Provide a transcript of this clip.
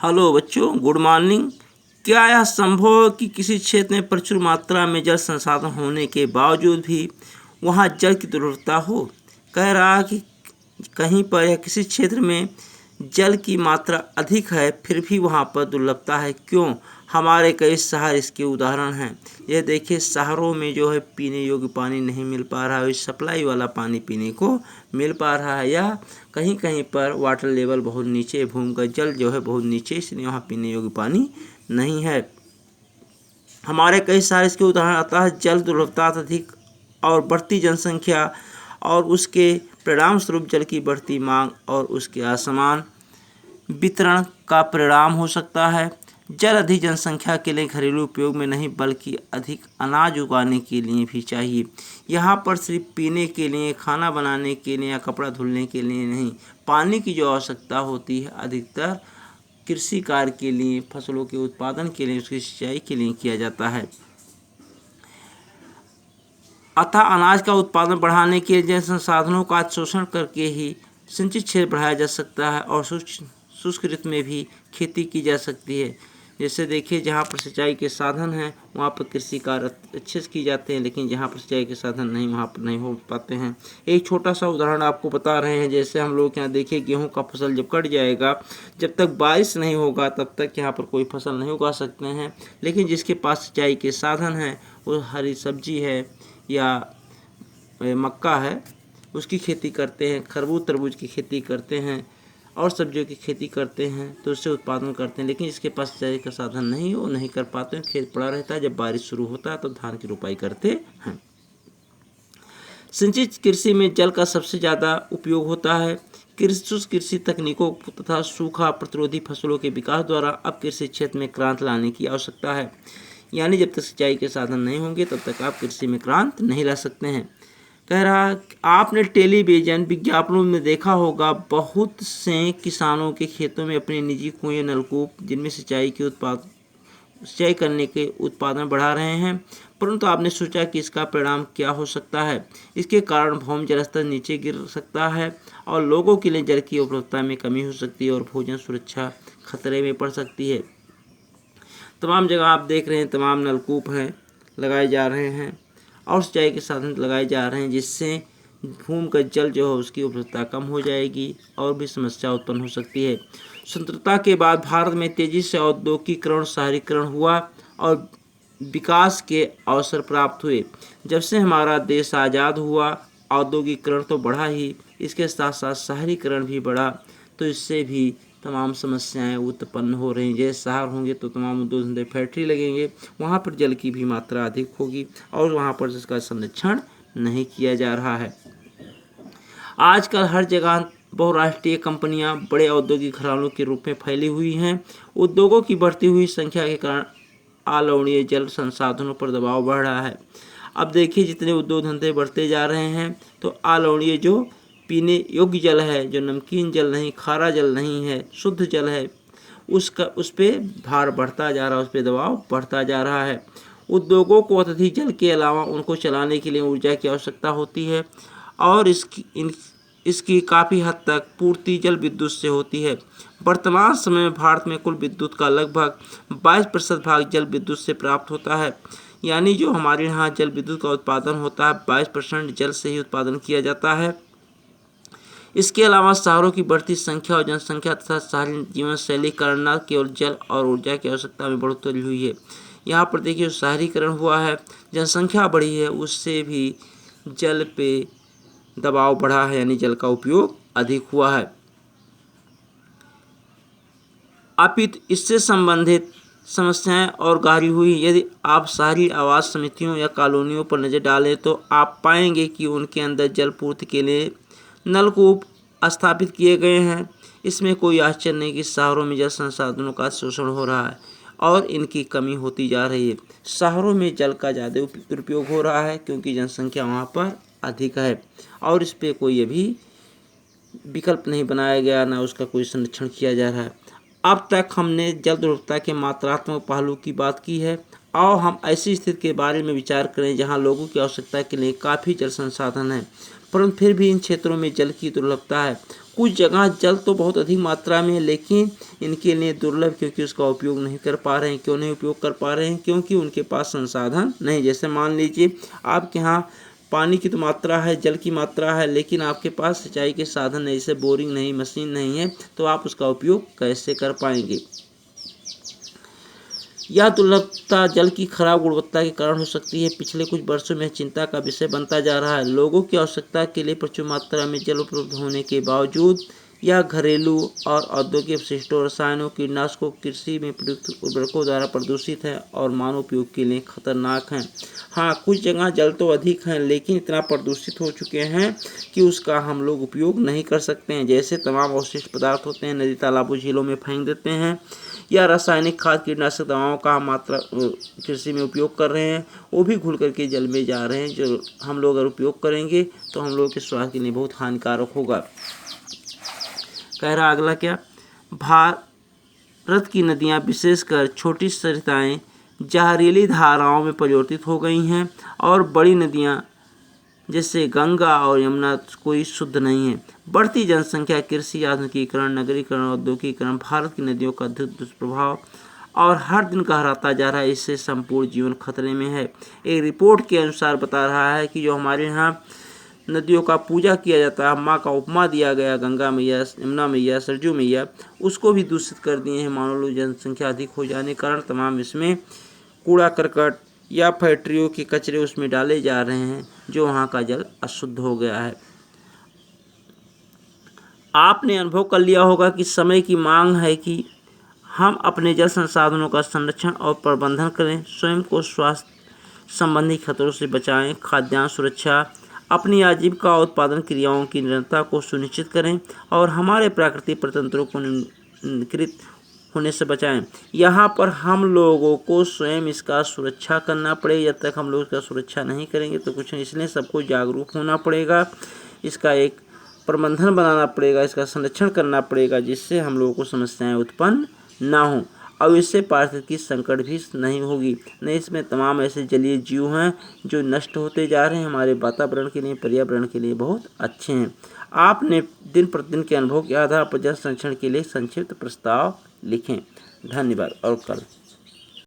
Hello बच्चों, good morning. क्या यह संभव है कि किसी क्षेत्र में प्रचुर मात्रा में जल संसाधन होने के बावजूद भी वहाँ जल की दुर्लभता हो? कह रहा है कि कहीं पर या किसी क्षेत्र में जल की मात्रा अधिक है फिर भी वहाँ पर दुर्लभता है, क्यों? हमारे कई शहर इसके उदाहरण हैं। यह देखिए, शहरों में जो है पीने योग्य पानी नहीं मिल पा रहा है, सप्लाई वाला पानी पीने को मिल पा रहा है, या कहीं कहीं पर वाटर लेवल बहुत नीचे, भूमिगत जल जो है बहुत नीचे, इसलिए वहाँ पीने योग्य पानी नहीं है। हमारे कई सारे इसके उदाहरण आता है। जल दुर्लभता अधिक और बढ़ती जनसंख्या और उसके परिणाम स्वरूप जल की बढ़ती मांग और उसके असमान वितरण का परिणाम हो सकता है। जल अधिक जनसंख्या के लिए घरेलू उपयोग में नहीं बल्कि अधिक अनाज उगाने के लिए भी चाहिए। यहाँ पर सिर्फ पीने के लिए, खाना बनाने के लिए या कपड़ा धुलने के लिए नहीं, पानी की जो आवश्यकता होती है अधिकतर कृषि कार्य के लिए, फसलों के उत्पादन के लिए, उसकी सिंचाई के लिए किया जाता है। अतः अनाज का उत्पादन बढ़ाने के लिए जल संसाधनों का शोषण करके ही सिंचित क्षेत्र बढ़ाया जा सकता है और शुष्क ऋतु में भी खेती की जा सकती है। जैसे देखिए, जहाँ पर सिंचाई के साधन हैं वहाँ पर कृषि कार्य अच्छे से किए जाते हैं, लेकिन जहाँ पर सिंचाई के साधन नहीं वहाँ पर नहीं हो पाते हैं। एक छोटा सा उदाहरण आपको बता रहे हैं। जैसे हम लोग यहाँ देखिए, गेहूँ का फसल जब कट जाएगा, जब तक बारिश नहीं होगा तब तक यहाँ पर कोई फसल नहीं उगा सकते हैं। लेकिन जिसके पास सिंचाई के साधन हैं, वो हरी सब्जी है या मक्का है, उसकी खेती करते हैं, खरबूज तरबूज की खेती करते हैं और सब्जियों की खेती करते हैं, तो उससे उत्पादन करते हैं। लेकिन जिसके पास सिंचाई का साधन नहीं हो, नहीं कर पाते हैं, खेत पड़ा रहता है, जब बारिश शुरू होता है तो धान की रोपाई करते हैं। सिंचित कृषि में जल का सबसे ज़्यादा उपयोग होता है। कृषि तकनीकों तथा सूखा प्रतिरोधी फसलों के विकास द्वारा अब कृषि क्षेत्र में क्रांति लाने की आवश्यकता है। यानी जब तक सिंचाई के साधन नहीं होंगे तब तक आप कृषि में क्रांति नहीं ला सकते हैं। कह रहा, आपने टेलीविजन विज्ञापनों में देखा होगा, बहुत से किसानों के खेतों में अपने निजी कुएं, नलकूप जिनमें सिंचाई करने के उत्पादन बढ़ा रहे हैं। परंतु आपने सोचा कि इसका परिणाम क्या हो सकता है? इसके कारण भूमि जल स्तर नीचे गिर सकता है और लोगों के लिए जल की उपलब्धता में कमी हो सकती है और भोजन सुरक्षा खतरे में पड़ सकती है। तमाम जगह आप देख रहे हैं, तमाम नलकूप हैं लगाए जा रहे हैं और सिंचाई के साधन लगाए जा रहे हैं, जिससे भूमिगत जल जो है उसकी उपलब्धता कम हो जाएगी और भी समस्या उत्पन्न हो सकती है। स्वतंत्रता के बाद भारत में तेजी से औद्योगिकीकरण, शहरीकरण हुआ और विकास के अवसर प्राप्त हुए। जब से हमारा देश आज़ाद हुआ, औद्योगिकीकरण तो बढ़ा ही, इसके साथ साथ शहरीकरण भी बढ़ा, तो इससे भी तमाम समस्याएं उत्पन्न हो रही हैं। जैसे शहर होंगे तो तमाम उद्योग धंधे, फैक्ट्री लगेंगे, वहाँ पर जल की भी मात्रा अधिक होगी और वहाँ पर इसका संरक्षण नहीं किया जा रहा है। आजकल हर जगह बहुराष्ट्रीय कंपनियां बड़े औद्योगिक घरानों के रूप में फैली हुई हैं। उद्योगों की बढ़ती हुई संख्या के कारण अलवणीय जल संसाधनों पर दबाव बढ़ रहा है। अब देखिए, जितने उद्योग धंधे बढ़ते जा रहे हैं तो अलवणीय जो पीने योग्य जल है, जो नमकीन जल नहीं, खारा जल नहीं है, शुद्ध जल है, उस पर भार बढ़ता जा रहा है, उस पर दबाव बढ़ता जा रहा है। उद्योगों को अत्यधिक जल के अलावा उनको चलाने के लिए ऊर्जा की आवश्यकता होती है और इसकी काफ़ी हद तक पूर्ति जल विद्युत से होती है। वर्तमान समय में भारत में कुल विद्युत का लगभग 22% भाग जल विद्युत से प्राप्त होता है। यानी जो हमारे यहाँ जल विद्युत का उत्पादन होता है, 22% जल से ही उत्पादन किया जाता है। इसके अलावा शहरों की बढ़ती संख्या और जनसंख्या तथा शहरी जीवन शैली के कारण न केवल जल और ऊर्जा की आवश्यकता में बढ़ोतरी हुई है। यहाँ पर देखिए, शहरीकरण हुआ है, जनसंख्या बढ़ी है, उससे भी जल पे दबाव बढ़ा है, यानी जल का उपयोग अधिक हुआ है। अपितु इससे संबंधित समस्याएं और गहरी हुई। यदि आप शहरी आवास समितियों या कॉलोनियों पर नज़र डालें तो आप पाएंगे कि उनके अंदर जल पूर्ति के लिए नलकूप स्थापित किए गए हैं। इसमें कोई आश्चर्य नहीं कि शहरों में जल संसाधनों का शोषण हो रहा है और इनकी कमी होती जा रही है। शहरों में जल का ज़्यादा दुरुपयोग हो रहा है क्योंकि जनसंख्या वहाँ पर अधिक है और इस पर कोई अभी विकल्प नहीं बनाया गया, ना उसका कोई संरक्षण किया जा रहा है। अब तक हमने जल दुर्लभता के मात्रात्मक पहलू की बात की है और हम ऐसी स्थिति के बारे में विचार करें जहां लोगों की आवश्यकता के लिए काफ़ी जल संसाधन है परंतु फिर भी इन क्षेत्रों में जल की दुर्लभता है। कुछ जगह जल तो बहुत अधिक मात्रा में है, लेकिन इनके लिए दुर्लभ, क्योंकि उसका उपयोग नहीं कर पा रहे हैं। क्यों नहीं उपयोग कर पा रहे हैं? क्योंकि उनके पास संसाधन नहीं। जैसे मान लीजिए आपके यहाँ पानी की तो मात्रा है, जल की मात्रा है, लेकिन आपके पास सिंचाई के साधन नहीं, जैसे बोरिंग नहीं, मशीन नहीं है, तो आप उसका उपयोग कैसे कर पाएंगे? यह दुर्लभता जल की खराब गुणवत्ता के कारण हो सकती है। पिछले कुछ वर्षों में चिंता का विषय बनता जा रहा है। लोगों की आवश्यकता के लिए प्रचुर मात्रा में जल उपलब्ध होने के बावजूद यह घरेलू और औद्योगिक अपशिष्टों, रसायनों, कीटनाशकों, कृषि में प्रयुक्त उर्वरकों द्वारा प्रदूषित है और मानव उपयोग के लिए खतरनाक है। हाँ, कुछ जगह जल तो अधिक है, लेकिन इतना प्रदूषित हो चुके हैं कि उसका हम लोग उपयोग नहीं कर सकते हैं। जैसे तमाम अवशिष्ट पदार्थ होते हैं, नदी, तालाबों, झीलों में फेंक देते हैं, या रासायनिक खाद, कीटनाशक दवाओं का मात्रा कृषि में उपयोग कर रहे हैं, वो भी घुल करके जल में जा रहे हैं, जो हम लोग अगर उपयोग करेंगे तो हम लोग के स्वास्थ्य के लिए बहुत हानिकारक होगा। कह रहा अगला क्या? भारत की नदियाँ, विशेषकर छोटी सरिताएँ, जहरीली धाराओं में परिवर्तित हो गई हैं और बड़ी नदियाँ जैसे गंगा और यमुना कोई शुद्ध नहीं है। बढ़ती जनसंख्या, कृषि, आधुनिकीकरण, नगरीकरण, औद्योगिकीकरण भारत की नदियों का दुष्प्रभाव और हर दिन गहराता जा रहा है। इससे संपूर्ण जीवन खतरे में है। एक रिपोर्ट के अनुसार बता रहा है कि जो हमारे यहाँ नदियों का पूजा किया जाता है, माँ का उपमा दिया गया, गंगा मैया, यमुना मैया, सरजू मैया, उसको भी दूषित कर दिए हैं। मान लो जनसंख्या अधिक हो जाने के कारण तमाम इसमें कूड़ा करकट या फैक्ट्रियों के कचरे उसमें डाले जा रहे हैं, जो वहाँ का जल अशुद्ध हो गया है। आपने अनुभव कर लिया होगा कि समय की मांग है कि हम अपने जल संसाधनों का संरक्षण और प्रबंधन करें, स्वयं को स्वास्थ्य संबंधी खतरों से बचाएं, खाद्यान्न सुरक्षा, अपनी आजीविका और उत्पादन क्रियाओं की निरंतरता को सुनिश्चित करें और हमारे प्राकृतिक प्रतंत्रों को नियंत्रित होने से बचाएं। यहाँ पर हम लोगों को स्वयं इसका सुरक्षा करना पड़ेगा। जब तक हम लोग इसका सुरक्षा नहीं करेंगे तो कुछ नहीं, इसलिए सबको जागरूक होना पड़ेगा, इसका एक प्रबंधन बनाना पड़ेगा, इसका संरक्षण करना पड़ेगा, जिससे हम लोगों को समस्याएं उत्पन्न ना हो और इससे पारिस्थितिकी संकट भी नहीं होगी। नहीं, इसमें तमाम ऐसे जलीय जीव हैं जो नष्ट होते जा रहे हैं, हमारे वातावरण के लिए, पर्यावरण के लिए बहुत अच्छे हैं। आपने दिन प्रतिदिन के अनुभव के आधार पर जल संरक्षण के लिए संक्षिप्त प्रस्ताव लिखें। धन्यवाद और कल